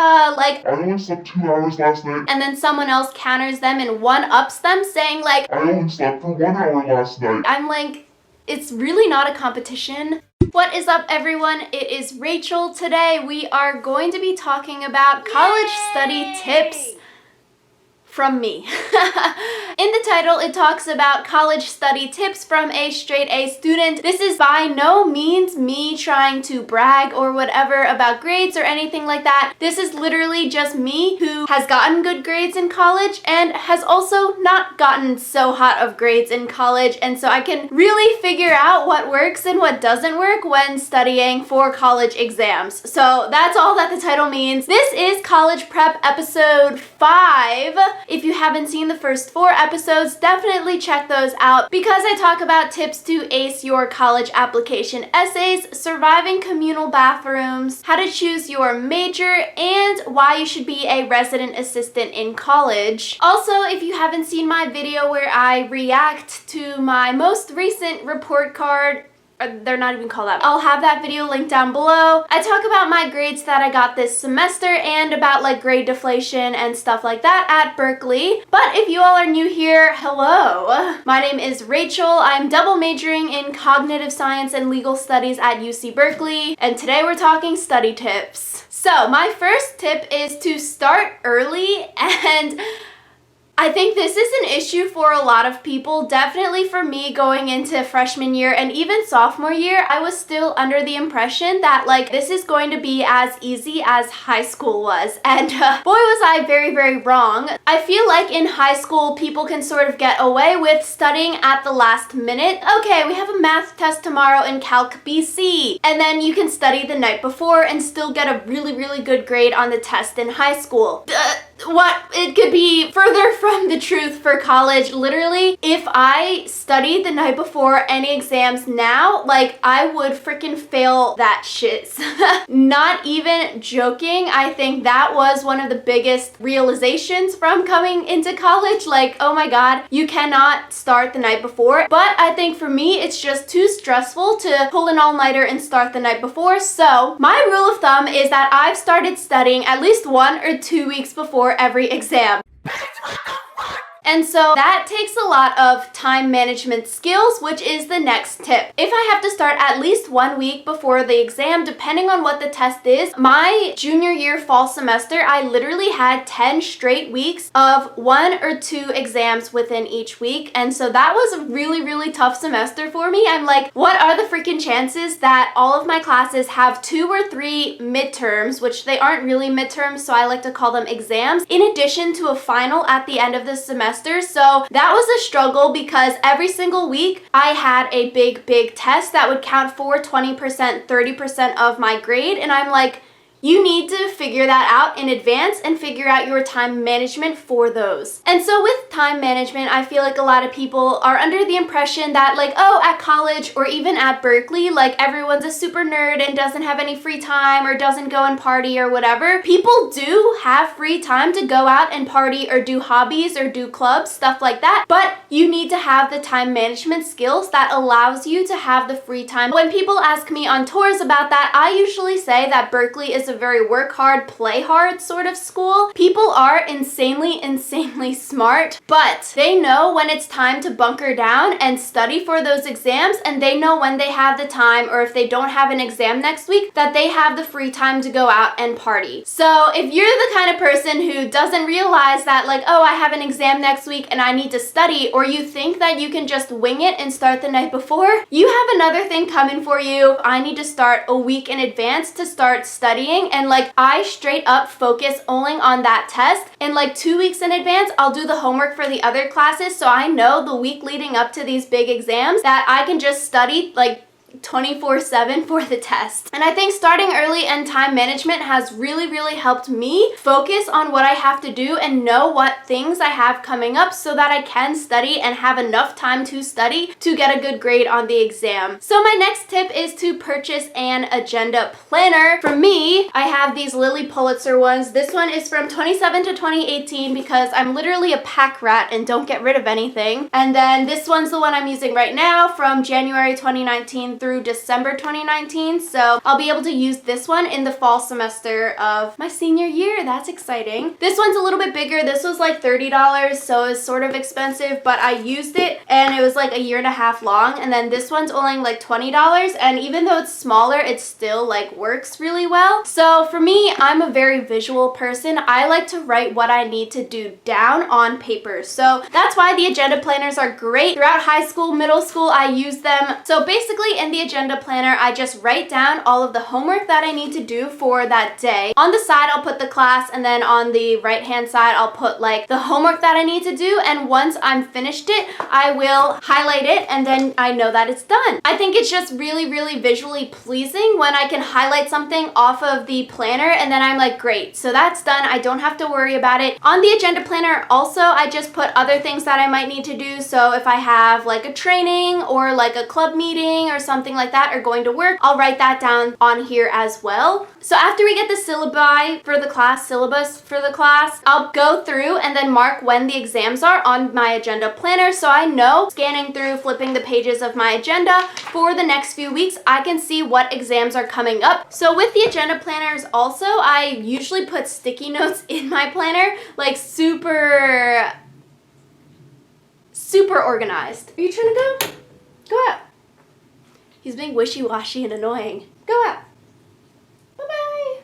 haha, like, I only slept 2 hours last night. And then someone else counters them and one-ups them saying like, I only slept for 1 hour last night. I'm like, it's really not a competition. What is up, everyone? It is Rachel. Today we are going to be talking about college study tips from me. In the title, it talks about college study tips from a straight A student. This is by no means me trying to brag or whatever about grades or anything like that. This is literally just me who has gotten good grades in college and has also not gotten so hot of grades in college, and so I can really figure out what works and what doesn't work when studying for college exams. So that's all that the title means. This is College Prep episode 5. If you haven't seen the first 4 episodes, definitely check those out because I talk about tips to ace your college application essays, surviving communal bathrooms, how to choose your major, and why you should be a resident assistant in college. Also, if you haven't seen my video where I react to my most recent report card, they're not even called out, I'll have that video linked down below. I talk about my grades that I got this semester and about like grade deflation and stuff like that at Berkeley. But if you all are new here, hello. My name is Rachel. I'm double majoring in cognitive science and legal studies at UC Berkeley, and today we're talking study tips. So my first tip is to start early, and I think this is an issue for a lot of people. Definitely for me, going into freshman year and even sophomore year, I was still under the impression that like this is going to be as easy as high school was, and boy was I very, very wrong. I feel like in high school people can sort of get away with studying at the last minute. Okay, we have a math test tomorrow in Calc BC, and then you can study the night before and still get a really, really good grade on the test in high school. It could be further from the truth for college. Literally, if I studied the night before any exams now, like I would freaking fail that shit. Not even joking. I think that was one of the biggest realizations from coming into college. Like, oh my god, you cannot start the night before. But I think for me, it's just too stressful to pull an all-nighter and start the night before. So my rule of thumb is that I've started studying at least 1 or 2 weeks before every exam. And so that takes a lot of time management skills, which is the next tip. If I have to start at least 1 week before the exam, depending on what the test is, my junior year fall semester, I literally had 10 straight weeks of 1 or 2 exams within each week. And so that was a really, really tough semester for me. I'm like, what are the freaking chances that all of my classes have 2 or 3 midterms, which they aren't really midterms, so I like to call them exams, in addition to a final at the end of the semester. So that was a struggle because every single week I had a big test that would count for 20%, 30% of my grade, and I'm like, you need to figure that out in advance and figure out your time management for those. And so with time management, I feel like a lot of people are under the impression that like, oh, at college or even at Berkeley, like everyone's a super nerd and doesn't have any free time or doesn't go and party or whatever. People do have free time to go out and party or do hobbies or do clubs, stuff like that. But you need to have the time management skills that allows you to have the free time. When people ask me on tours about that, I usually say that Berkeley is a very work hard, play hard sort of school. People are insanely smart, but they know when it's time to bunker down and study for those exams, and they know when they have the time, or if they don't have an exam next week, that they have the free time to go out and party. So if you're the kind of person who doesn't realize that like, oh, I have an exam next week and I need to study, or you think that you can just wing it and start the night before, you have another thing coming for you. I need to start a week in advance to start studying, and like I straight up focus only on that test, and like 2 weeks in advance I'll do the homework for the other classes, so I know the week leading up to these big exams that I can just study like 24/7 for the test. And I think starting early and time management has really, really helped me focus on what I have to do and know what things I have coming up so that I can study and have enough time to study to get a good grade on the exam. So my next tip is to purchase an agenda planner. For me, I have these Lilly Pulitzer ones. This one is from 2017 to 2018 because I'm literally a pack rat and don't get rid of anything. And then this one's the one I'm using right now from January 2019 through December 2019, so I'll be able to use this one in the fall semester of my senior year. That's exciting. This one's a little bit bigger. This was like $30, so it's sort of expensive, but I used it and it was like a year and a half long. And then this one's only like $20, and even though it's smaller, it still like works really well. So for me, I'm a very visual person. I like to write what I need to do down on paper. So that's why the agenda planners are great. Throughout high school, middle school, I use them. So basically in the agenda planner, I just write down all of the homework that I need to do for that day. On the side, I'll put the class, and then on the right hand side, I'll put like the homework that I need to do. And once I'm finished it, I will highlight it, and then I know that it's done. I think it's just really, really visually pleasing when I can highlight something off of the planner and then I'm like, great, so that's done. I don't have to worry about it. On the agenda planner also, I just put other things that I might need to do. So if I have like a training or like a club meeting or something like that, or going to work, I'll write that down on here as well. So after we get the syllabus for the class, I'll go through and then mark when the exams are on my agenda planner, so I know, scanning through, flipping the pages of my agenda for the next few weeks, I can see what exams are coming up. So with the agenda planners also, I usually put sticky notes in my planner, like super organized. Are you trying to go? Go out. He's being wishy-washy and annoying. Go out. Bye-bye.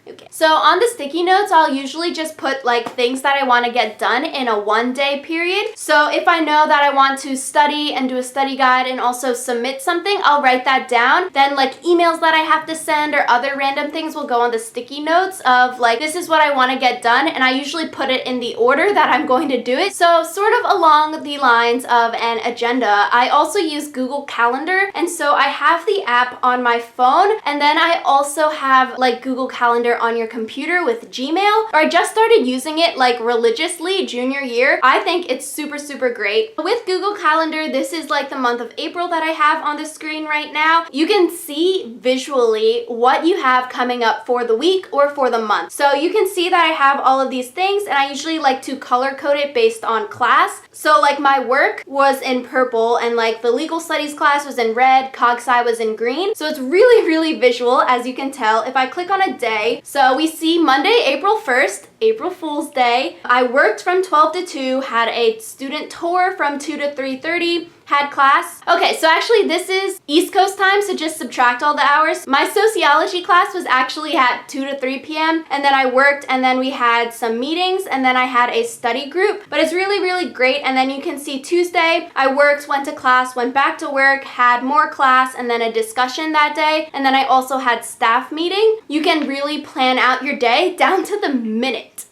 Okay. So on the sticky notes, I'll usually just put like things that I want to get done in a 1-day period. So if I know that I want to study and do a study guide and also submit something, I'll write that down. Then like emails that I have to send or other random things will go on the sticky notes of like, this is what I want to get done. And I usually put it in the order that I'm going to do it. So sort of along the lines of an agenda, I also use Google Calendar. And so I have the app on my phone, and then I also have like Google Calendar on your computer with Gmail, or I just started using it like religiously junior year. I think it's super great. With Google Calendar, this is like the month of April that I have on the screen right now. You can see visually what you have coming up for the week or for the month. So you can see that I have all of these things, and I usually like to color code it based on class. So like my work was in purple, and like the legal studies class was in red, cog sci was in green. So it's really visual, as you can tell. If I click on a day, so we see Monday, April 1st, April Fool's Day. I worked from 12 to 2, had a student tour from 2 to 3:30, had class. Okay, so actually this is East Coast time, so just subtract all the hours. My sociology class was actually at 2 to 3 p.m. and then I worked, and then we had some meetings, and then I had a study group. But it's really great. And then you can see Tuesday, I worked, went to class, went back to work, had more class, and then a discussion that day. And then I also had staff meeting. You can really plan out your day down to the minute,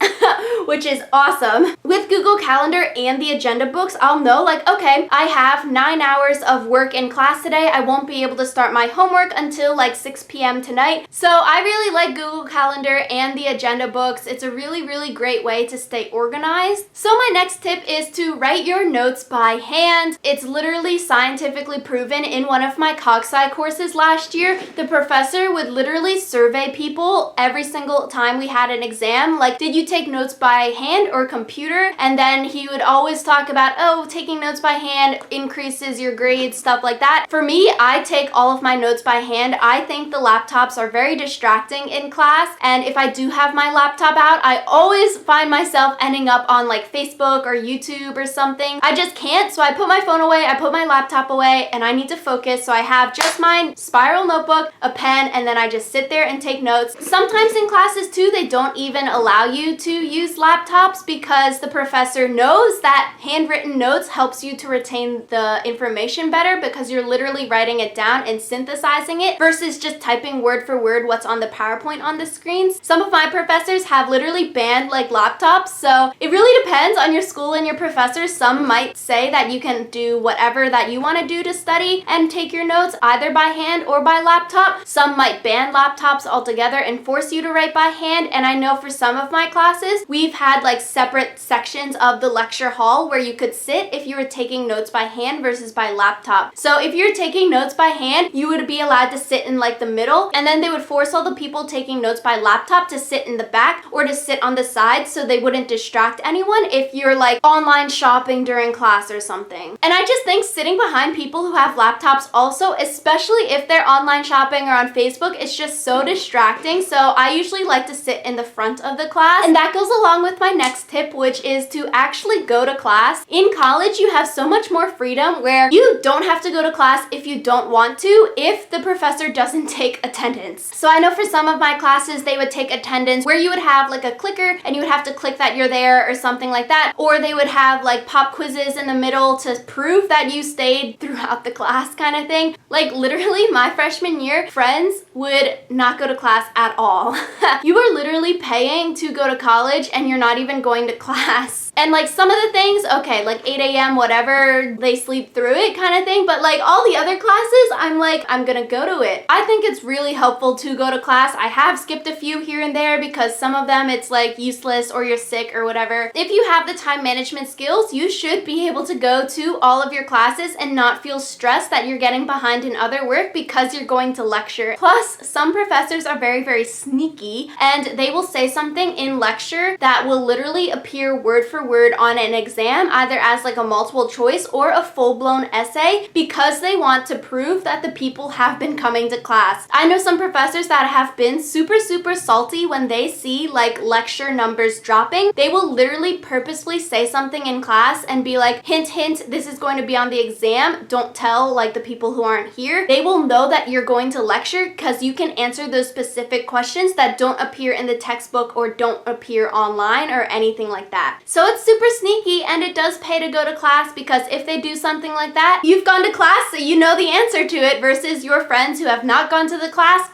which is awesome. With Google Calendar and the agenda books, I'll know like, okay, I have 9 hours of work in class today. I won't be able to start my homework until like 6 p.m. tonight. So I really like Google Calendar and the agenda books. It's a really great way to stay organized. So my next tip is to write your notes by hand. It's literally scientifically proven. In one of my cog sci courses last year, the professor would literally survey people every single time we had an exam. Like, did you take notes by hand or computer? And then he would always talk about, oh, taking notes by hand increases your grades, stuff like that. For me, I take all of my notes by hand. I think the laptops are very distracting in class, and if I do have my laptop out, I always find myself ending up on like Facebook or YouTube or something. I just can't, so I put my phone away, I put my laptop away, and I need to focus, so I have just my spiral notebook, a pen, and then I just sit there and take notes. Sometimes in classes too, they don't even allow you to use laptops because the professor knows that handwritten notes helps you to retain the information better because you're literally writing it down and synthesizing it versus just typing word for word what's on the PowerPoint on the screens. Some of my professors have literally banned like laptops, so it really depends on your school and your professors. Some might say that you can do whatever that you want to do to study and take your notes either by hand or by laptop. Some might ban laptops altogether and force you to write by hand, and I know for some of my my classes, we've had like separate sections of the lecture hall where you could sit if you were taking notes by hand versus by laptop. So if you're taking notes by hand, you would be allowed to sit in like the middle, and then they would force all the people taking notes by laptop to sit in the back or to sit on the side so they wouldn't distract anyone if you're like online shopping during class or something. And I just think sitting behind people who have laptops also, especially if they're online shopping or on Facebook, it's just so distracting. So I usually like to sit in the front of the class. And that goes along with my next tip, which is to actually go to class. In college, you have so much more freedom where you don't have to go to class if you don't want to, if the professor doesn't take attendance. So I know for some of my classes, they would take attendance where you would have like a clicker and you would have to click that you're there or something like that. Or they would have like pop quizzes in the middle to prove that you stayed throughout the class kind of thing. Like literally my freshman year, friends would not go to class at all. You are literally paying to go to college and you're not even going to class. And like some of the things, okay, like 8 a.m., whatever, they sleep through it kind of thing. But like all the other classes, I'm like, I'm gonna go to it. I think it's really helpful to go to class. I have skipped a few here and there because some of them it's like useless or you're sick or whatever. If you have the time management skills, you should be able to go to all of your classes and not feel stressed that you're getting behind in other work because you're going to lecture. Plus, some professors are very, very sneaky and they will say something in lecture that will literally appear word for word on an exam, either as like a multiple choice or a full-blown essay, because they want to prove that the people have been coming to class. I know some professors that have been super, super salty when they see like lecture numbers dropping. They will literally purposefully say something in class and be like, hint, hint, this is going to be on the exam. Don't tell like the people who aren't here. They will know that you're going to lecture because you can answer those specific questions that don't appear in the textbook or don't appear online or anything like that. So it's super sneaky and it does pay to go to class, because if they do something like that, you've gone to class so you know the answer to it, versus your friends who have not gone to the class,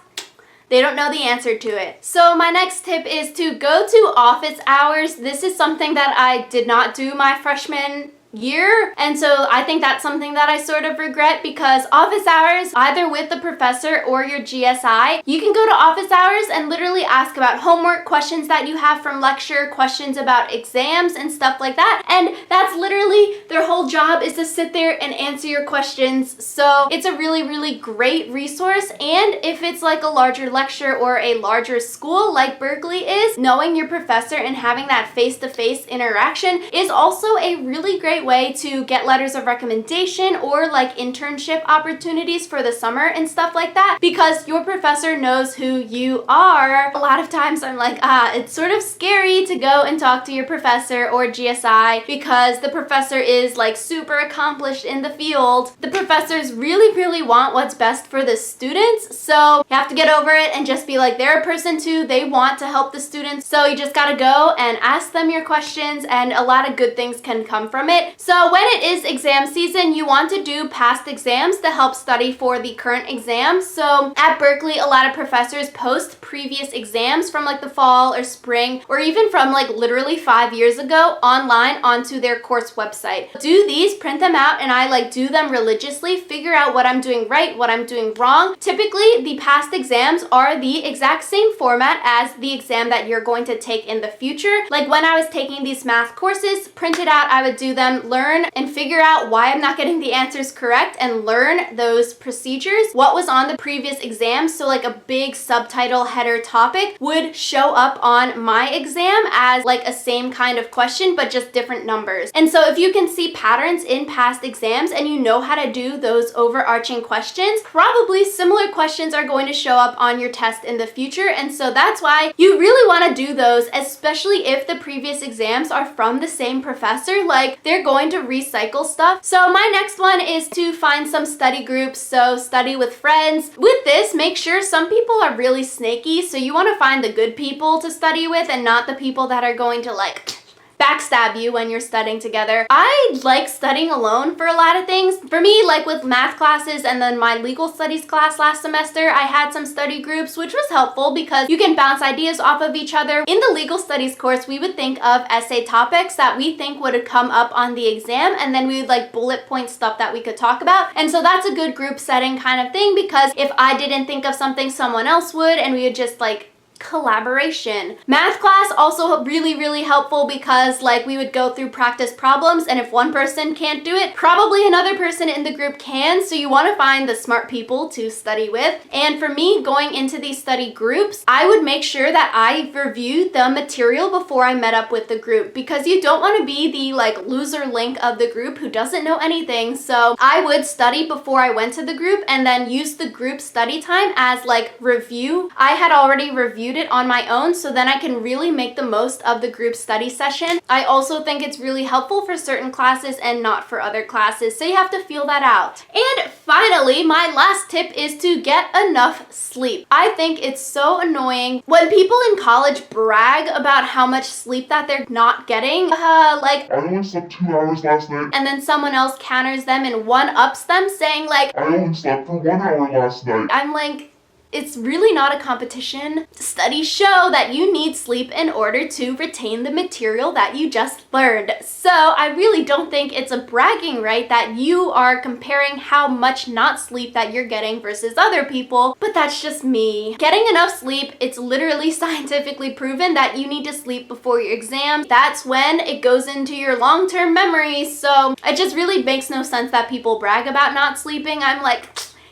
they don't know the answer to it. So my next tip is to go to office hours. This is something that I did not do my freshman year, and so I think that's something that I sort of regret, because office hours, either with the professor or your GSI, you can go to office hours and literally ask about homework, questions that you have from lecture, questions about exams and stuff like that, and that's literally their whole job, is to sit there and answer your questions. So it's a really, really great resource. And if it's like a larger lecture or a larger school like Berkeley is, knowing your professor and having that face-to-face interaction is also a really great way to get letters of recommendation or like internship opportunities for the summer and stuff like that, because your professor knows who you are. A lot of times I'm like, it's sort of scary to go and talk to your professor or GSI because the professor is like super accomplished in the field. The professors really, really want what's best for the students, so you have to get over it and just be like, they're a person too, they want to help the students, so you just gotta go and ask them your questions, and a lot of good things can come from it. So when it is exam season, you want to do past exams to help study for the current exam. So at Berkeley, a lot of professors post previous exams from like the fall or spring, or even from like literally 5 years ago, online onto their course website. Do these, print them out, and I like do them religiously, figure out what I'm doing right, what I'm doing wrong. Typically, the past exams are the exact same format as the exam that you're going to take in the future. Like when I was taking these math courses, printed out, I would do them, learn and figure out why I'm not getting the answers correct, and learn those procedures, what was on the previous exam. So like a big subtitle header topic would show up on my exam as like a same kind of question, but just different numbers. And so if you can see patterns in past exams and you know how to do those overarching questions, probably similar questions are going to show up on your test in the future. And so that's why you really want to do those, especially if the previous exams are from the same professor. Like they're going to recycle stuff. So my next one is to find some study groups. So study with friends. With this, make sure, some people are really snaky, so you want to find the good people to study with and not the people that are going to like backstab you when you're studying together. I like studying alone for a lot of things. For me, like with math classes and then my legal studies class last semester, I had some study groups, which was helpful because you can bounce ideas off of each other. In the legal studies course, we would think of essay topics that we think would come up on the exam, and then we would like bullet point stuff that we could talk about. And so that's a good group setting kind of thing, because if I didn't think of something, someone else would, and we would just like collaboration. Math class also really helpful because like we would go through practice problems, and if one person can't do it, probably another person in the group can, so you want to find the smart people to study with. And for me, going into these study groups, I would make sure that I reviewed the material before I met up with the group, because you don't want to be the like loser link of the group who doesn't know anything. So I would study before I went to the group and then use the group study time as like review. I had already reviewed it on my own, so then I can really make the most of the group study session. I also think it's really helpful for certain classes and not for other classes, so you have to feel that out. And finally, my last tip is to get enough sleep. I think it's so annoying when people in college brag about how much sleep that they're not getting. Like, I only slept 2 hours last night. And then someone else counters them and one-ups them saying like, I only slept for 1 hour last night. I'm like, it's really not a competition. Studies show that you need sleep in order to retain the material that you just learned. So I really don't think it's a bragging right that you are comparing how much not sleep that you're getting versus other people, but that's just me. Getting enough sleep, it's literally scientifically proven that you need to sleep before your exams. That's when it goes into your long-term memory. So it just really makes no sense that people brag about not sleeping. I'm like,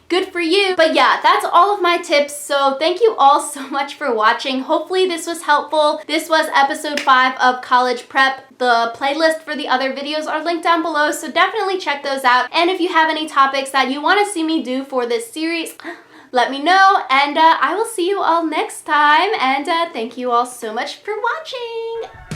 good for you. But yeah, that's all of my tips. So thank you all so much for watching. Hopefully this was helpful. This was episode 5 of College Prep. The playlist for the other videos are linked down below, so definitely check those out. And if you have any topics that you want to see me do for this series, let me know, and I will see you all next time. And thank you all so much for watching.